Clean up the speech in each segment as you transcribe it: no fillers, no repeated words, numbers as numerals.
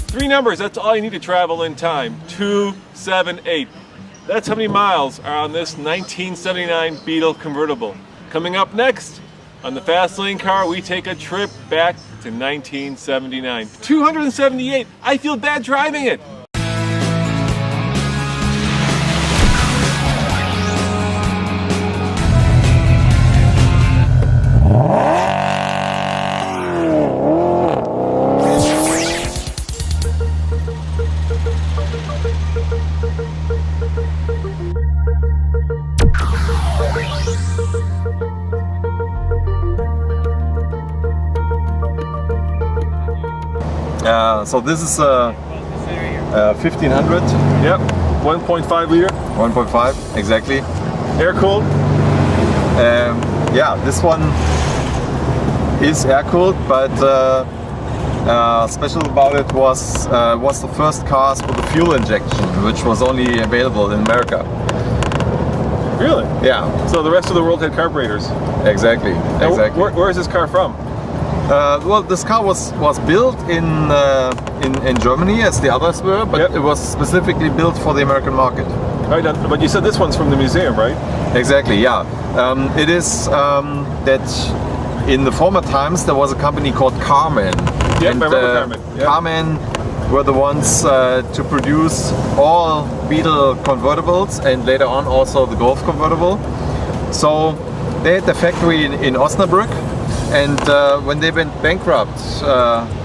3 numbers, that's all you need to travel in time. 278. That's how many miles are on this 1979 Beetle Convertible. Coming up next, on the Fast Lane Car, we take a trip back to 1979. 278. I feel bad driving it. So this is a 1500. Yep, 1.5 liter. 1.5, exactly. Air cooled. Yeah, this one is air cooled, but special about it was the first cars with the fuel injection, which was only available in America. Really? Yeah. So the rest of the world had carburetors. Exactly. Exactly. Where is this car from? Well, this car was built in Germany, as the others were, but Yep. it was specifically built for the American market. Right, but you said this one's from the museum, right? Exactly, yeah. It is that in the former times there was a company called Carman. Yep, I remember Carman. Yep. Carman were the ones to produce all Beetle convertibles and later on also the Golf convertible. So they had the factory in Osnabrück. And when they went bankrupt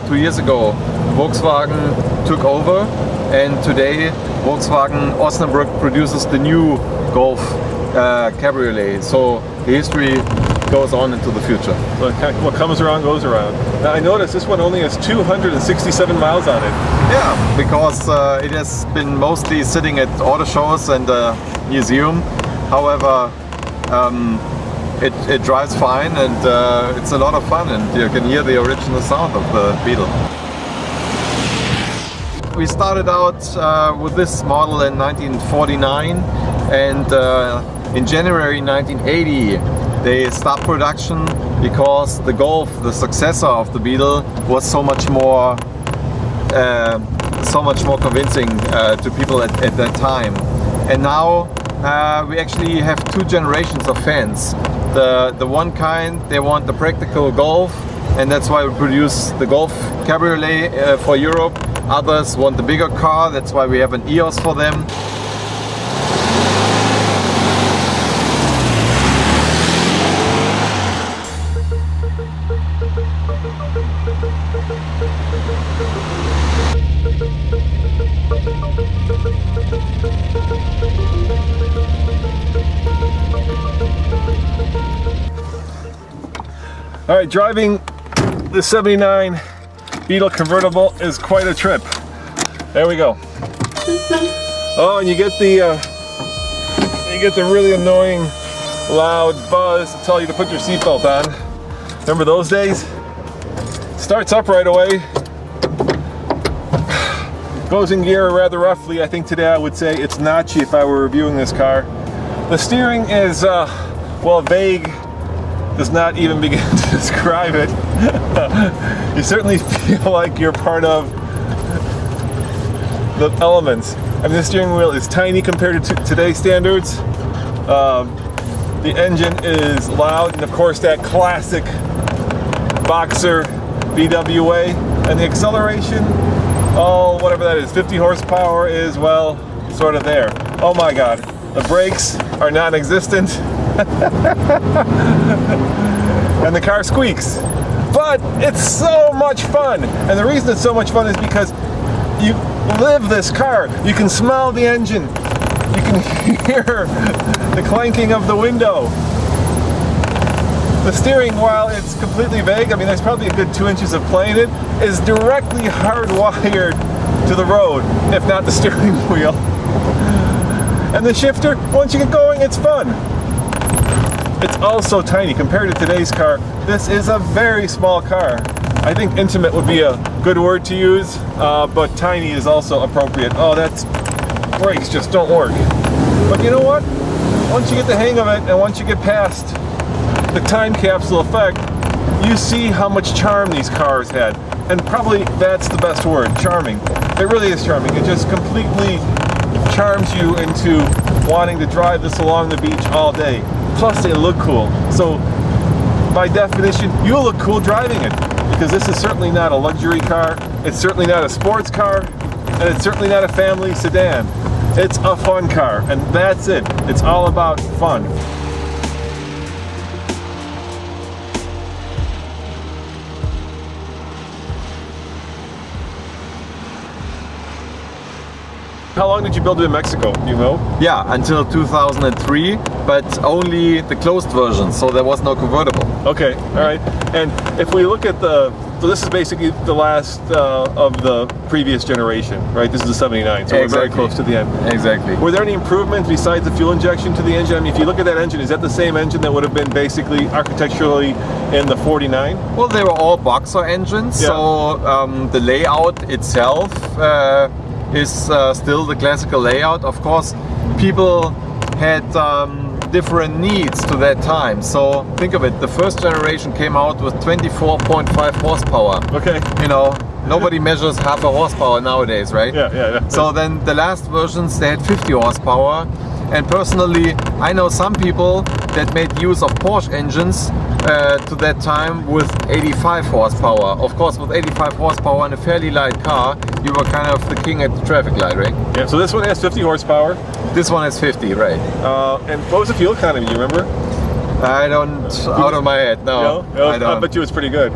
2 years ago, Volkswagen took over, and today Volkswagen Osnabrück produces the new Golf Cabriolet. So the history goes on into the future. So what comes around goes around. Now I noticed this one only has 267 miles on it. Yeah, because it has been mostly sitting at auto shows and museum. However, it drives fine, and it's a lot of fun, and you can hear the original sound of the Beetle. We started out with this model in 1949, and in January 1980 they stopped production because the Golf, the successor of the Beetle, was so much more convincing to people at that time. And now we actually have 2 generations of fans. The one kind, they want the practical Golf, and that's why we produce the Golf Cabriolet for Europe. Others want the bigger car, that's why we have an EOS for them. All right, driving the 79 Beetle Convertible is quite a trip. There we go. Oh, and you get the really annoying loud buzz to tell you to put your seatbelt on. Remember those days? Starts up right away. Goes in gear rather roughly. I think today I would say it's notchy if I were reviewing this car. The steering is, well, vague. Does not even begin to describe it. You certainly feel like you're part of the elements. I mean, the steering wheel is tiny compared to today's standards. The engine is loud, and of course that classic boxer BWA. And the acceleration, oh, whatever that is, 50 horsepower is, well, sort of there. Oh my God, the brakes are non-existent. And the car squeaks, but it's so much fun. And the reason it's so much fun is because you live this car. You can smell the engine, you can hear the clanking of the window. The steering, while it's completely vague, I mean there's probably a good 2 inches of play in it, is directly hardwired to the road, if not the steering wheel. And the shifter, once you get going, it's fun. It's also tiny compared to today's car. This is a very small car. I think intimate would be a good word to use, but tiny is also appropriate. Oh, that's brakes just don't work. But you know what? Once you get the hang of it, and once you get past the time capsule effect, you see how much charm these cars had. and probably that's the best word, charming. It really is charming. It just completely charms you into wanting to drive this along the beach all day. Plus they look cool. So by definition, you'll look cool driving it, because this is certainly not a luxury car, it's certainly not a sports car, and it's certainly not a family sedan. It's a fun car, and that's it. It's all about fun. How long did you build it in Mexico, do you know? Yeah, until 2003, but only the closed version, so there was no convertible. Okay, all right. And if we look at so this is basically the last of the previous generation, right? This is the 79, so we're very close to the end. Exactly. Were there any improvements besides the fuel injection to the engine? I mean, if you look at that engine, is that the same engine that would have been basically architecturally in the 49? Well, they were all boxer engines, so the layout itself is still the classical layout. Of course, people had different needs to that time. So think of it, the first generation came out with 24.5 horsepower. Okay. You know, nobody measures half a horsepower nowadays, right? Yeah. So then the last versions, they had 50 horsepower. And personally, I know some people that made use of Porsche engines to that time with 85 horsepower. Of course, with 85 horsepower in a fairly light car, you were kind of the king at the traffic light, right? Yeah, so this one has 50 horsepower. This one has 50, right. And what was the fuel economy, you remember? I don't, out of my head, no. I don't. I bet you it's pretty good.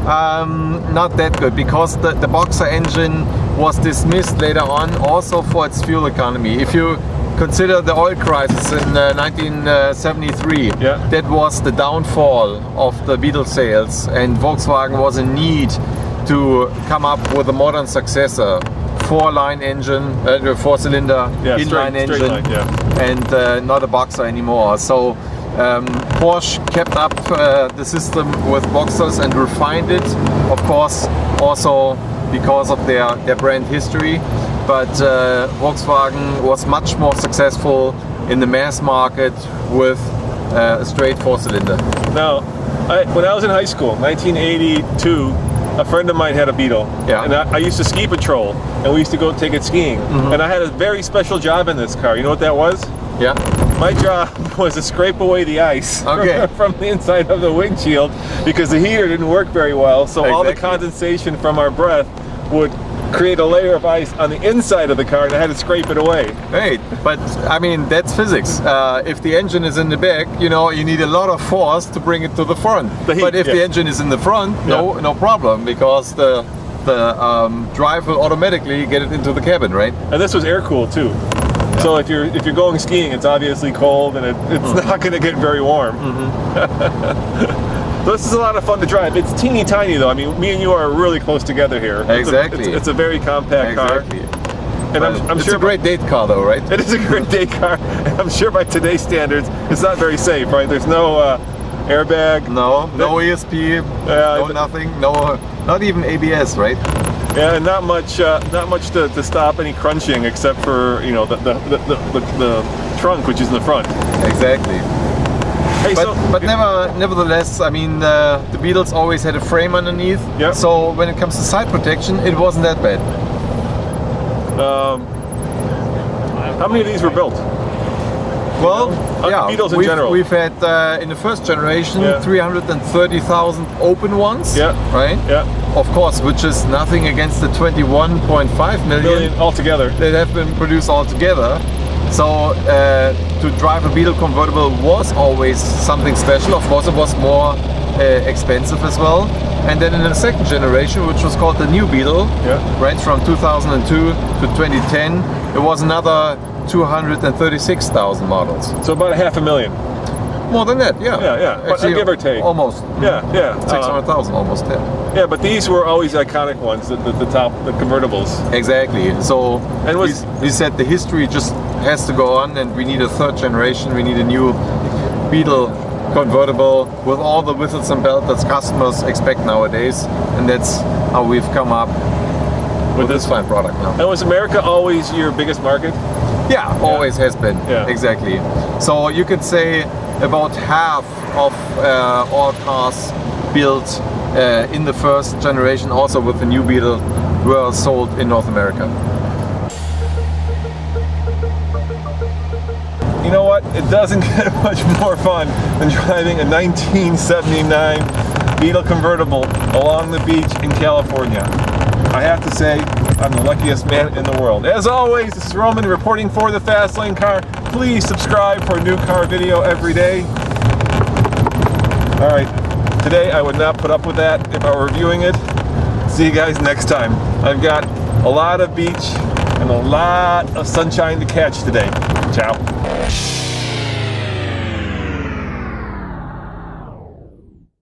Not that good, because the Boxer engine was dismissed later on also for its fuel economy. If you consider the oil crisis in 1973, that was the downfall of the Beetle sales, and Volkswagen was in need to come up with a modern successor. Four-line engine, four-cylinder inline engine, and not a Boxer anymore. So Porsche kept up the system with Boxers and refined it, of course, also because of their brand history. But Volkswagen was much more successful in the mass market with a straight four-cylinder. Now, when I was in high school, 1982, a friend of mine had a Beetle, and I used to ski patrol, and we used to go take it skiing. And I had a very special job in this car. You know what that was? Yeah. My job was to scrape away the ice from the inside of the windshield, because the heater didn't work very well, so all the condensation from our breath would create a layer of ice on the inside of the car, and I had to scrape it away. Right, but I mean, that's physics. If the engine is in the back, you know, you need a lot of force to bring it to the front. But if the engine is in the front, no problem, because the drive will automatically get it into the cabin, right? And this was air cooled too. So if you're going skiing, it's obviously cold, and it's not going to get very warm. So this is a lot of fun to drive. It's teeny tiny though. I mean, me and you are really close together here. Exactly. It's a very compact car. And I'm sure it's a great date car though, right? It is a great date car. And I'm sure by today's standards, it's not very safe, right? There's no airbag. No ESP. No nothing. No, not even ABS, right? Yeah, and not much to stop any crunching, except for the trunk, which is in the front. Exactly. Hey, but nevertheless, I mean, the Beetles always had a frame underneath. Yeah. So when it comes to side protection, it wasn't that bad. How many of these were built? Well, Beetles in general. We've had in the first generation 330,000 open ones. Right. Of course, which is nothing against the 21.5 million altogether that have been produced altogether. So to drive a Beetle convertible was always something special. Of course, it was more expensive as well. And then in the second generation, which was called the new Beetle, right, from 2002 to 2010, it was another 236,000 models. So about 500,000. More than that, Yeah. Actually, give or take. Almost. 600,000 almost. Yeah, but these were always iconic ones, the convertibles. Exactly. So we said the history just has to go on, and we need a third generation. We need a new Beetle convertible with all the whistles and bells that customers expect nowadays, and that's how we've come up with this fine product now. And was America always your biggest market? Yeah, always has been. Exactly. So you could say about half of all cars built in the first generation, also with the new Beetle, were sold in North America. You know what? It doesn't get much more fun than driving a 1979 Beetle Convertible along the beach in California. I have to say, I'm the luckiest man in the world. As always, this is Roman reporting for the Fast Lane Car. Please subscribe for a new car video every day. Alright, today I would not put up with that if I were reviewing it. See you guys next time. I've got a lot of beach and a lot of sunshine to catch today. Ciao.